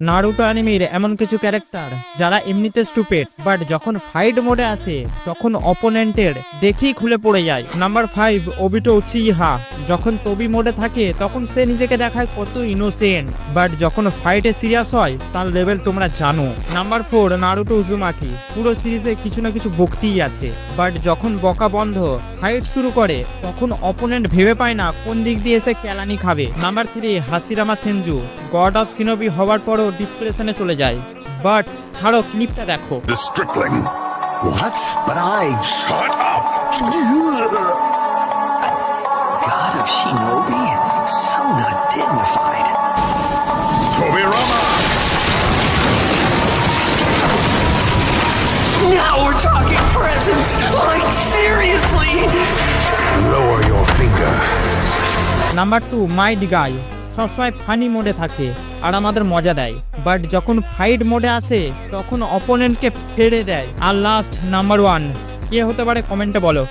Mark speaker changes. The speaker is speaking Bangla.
Speaker 1: নারুটো অ্যানিমের এমন কিছু ক্যারেক্টার যারা এমনিতে স্টুপিড বাট যখন ফাইট মোডে আসে তখন অপোনেন্টের দেখেই খুলে পড়ে যায়। Number 5 Obito Uchiha. যখন তবি মোডে থাকে তখন সে নিজেকে দেখায় কত ইনোসেন্ট, বাট যখন ফাইটে সিরিয়াস হয় তার লেভেল তোমরা জানো। Number 4 Naruto Uzumaki. পুরো সিরিজে কিছু না কিছু ভক্তিই আছে, বাট যখন বকা বন্ধ ফাইট শুরু করে তখন অপোনেন্ট ভেবে পায় না কোন দিক দিয়ে এসে কেলানি খাবে। Number 3 Hashirama Senju. God of Shinobi হওয়ার পরও ডিপ্রেশনে চলে যায়, বাট ছাড়ো ক্লিপটা দেখো।
Speaker 2: The Stripling.
Speaker 3: What? But I...
Speaker 2: Shut up!
Speaker 3: God of Shinobi? So not dignified.
Speaker 2: Tobirama!
Speaker 3: Now we're talking presents! Like, seriously?
Speaker 2: Lower your finger.
Speaker 1: Number 2 মাইড গাই। সবসময় ফানি মোডে থাকে আর আমাদের মজা দেয়, বাট যখন ফাইট মোডে আসে তখন অপোনেন্টকে ফেড়ে দেয়। আর লাস্ট নাম্বার 1 কে হতে পারে কমেন্টে বলো।